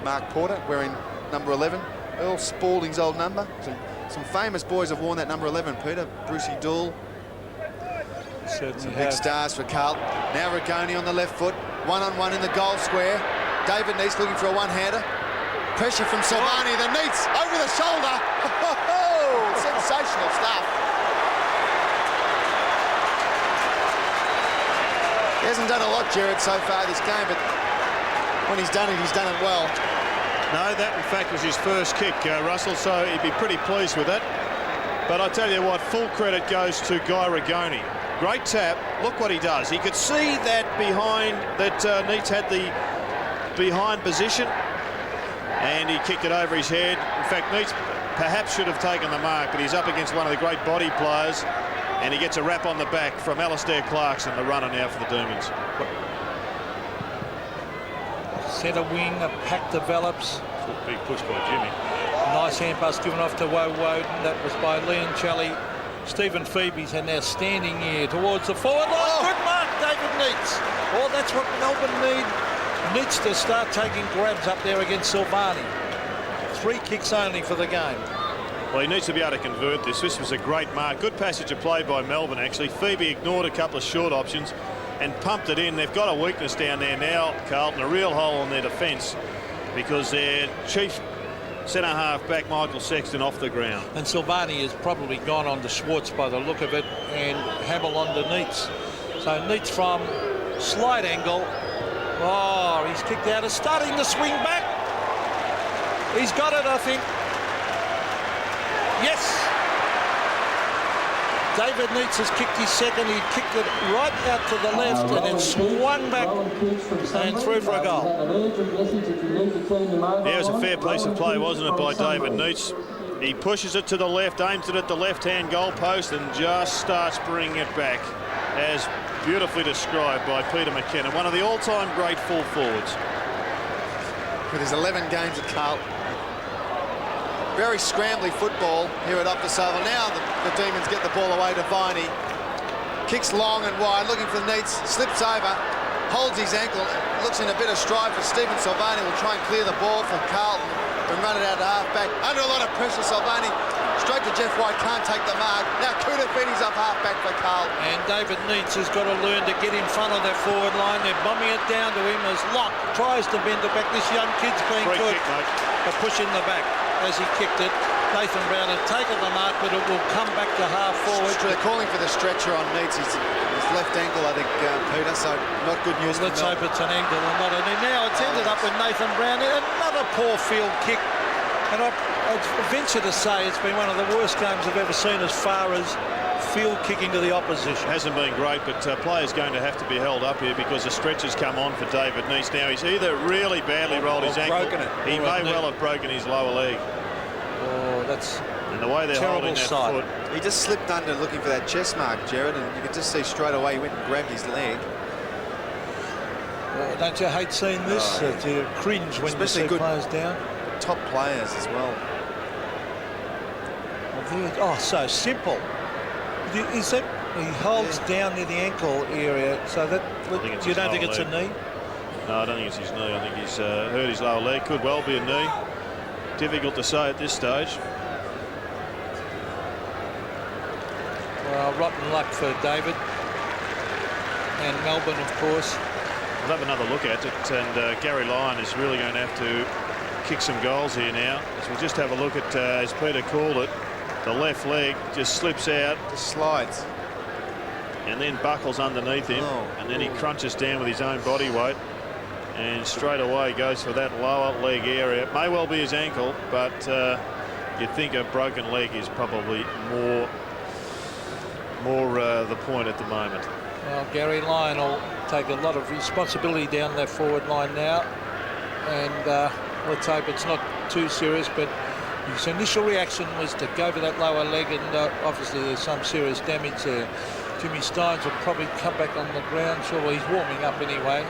Mark Porter wearing number 11. Earl Spalding's old number. Some famous boys have worn that number 11, Peter. Brucey Dool. Some big stars for Carlton. Now Rigoni on the left foot. One-on-one in the goal square. David Neitz looking for a one-hander. Pressure from Silvani. The Neitz over the shoulder. Sensational stuff. He hasn't done a lot, Jared, so far this game, but when he's done it well. No, that in fact was his first kick, Russell, so he'd be pretty pleased with it. But I tell you what, full credit goes to Guy Rigoni. Great tap. Look what he does. He could see that Neitz had the behind position, and he kicked it over his head. In fact, Neitz perhaps should have taken the mark, but he's up against one of the great body players, and he gets a rap on the back from Alistair Clarkson, the runner now for the Demons. Centre wing, a pack develops. Big push by Jimmy. Nice hand pass given off to Woden. That was by Leoncelli. Stephen Phoebe's and now standing here towards the forward line. Good mark, David Neitz. Oh, that's what Melbourne need. Neitz to start taking grabs up there against Silvani. 3 kicks only for the game. Well, he needs to be able to convert this. This was a great mark. Good passage of play by Melbourne, actually. Phoebe ignored a couple of short options and pumped it in. They've got a weakness down there now, Carlton, a real hole on their defence, because their chief centre-half back, Michael Sexton, off the ground. And Silvani has probably gone on to Schwartz by the look of it, and Hamill on to Neitz. So Neitz from slight angle. Oh, he's kicked out. It's starting to swing back. He's got it, I think. Yes. David Neitz has kicked his second. He kicked it right out to the left, and it swung back and through for a goal. Yeah, it was a fair piece of play, wasn't it, by David Neitz? He pushes it to the left, aims it at the left-hand goal post, and just starts bringing it back, as beautifully described by Peter McKenna, one of the all-time great full forwards. With his 11 games at Carlton. Very scrambly football here at Optus Oval. Now the Demons get the ball away to Viney. Kicks long and wide, looking for Neitz. Slips over, holds his ankle, looks in a bit of stride for Stephen Silvani. Will try and clear the ball for Carlton and run it out to half-back. Under a lot of pressure, Silvani straight to Jeff White, can't take the mark. Now Kudafini's up half-back for Carlton. And David Neitz has got to learn to get in front of that forward line. They're bombing it down to him as Locke tries to bend it back. This young kid's been good. A push in the back as he kicked it. Nathan Brown had taken the mark, but it will come back to half forward. They're calling for the stretcher on Neitz. His left ankle, I think, Peter, so not good news. Let's hope it's an ankle and not a knee. Now it's ended up with Nathan Brown. Another poor field kick. And I'd venture to say it's been one of the worst games I've ever seen as far as field kicking to the opposition. Hasn't been great, but players going to have to be held up here because the stretcher's come on for David Neitz. Now he's either really badly rolled his ankle, he may well have broken his lower leg. Oh, that's and the way they're holding that foot. He just slipped under looking for that chest mark, Jared, and you could just see straight away he went and grabbed his leg. Well, don't you hate seeing this? You cringe when you see players down. Top players as well. Oh, so simple. Is that he holds down near the ankle area, so that you don't think it's a knee? No, I don't think it's his knee. I think he's hurt his lower leg. Could well be a knee. Difficult to say at this stage. Well, rotten luck for David and Melbourne, of course. We'll have another look at it, and Gary Lyon is really going to have to kick some goals here now. So we'll just have a look at, as Peter called it, the left leg just slips out. Just slides. And then buckles underneath him. And then he crunches down with his own body weight. And straight away goes for that lower leg area. It may well be his ankle, but you'd think a broken leg is probably more the point at the moment. Well, Gary Lyon will take a lot of responsibility down that forward line now. And let's hope it's not too serious, but his initial reaction was to go for that lower leg, and obviously there's some serious damage there. Jimmy Steins will probably come back on the ground. Sure, he's warming up anyway.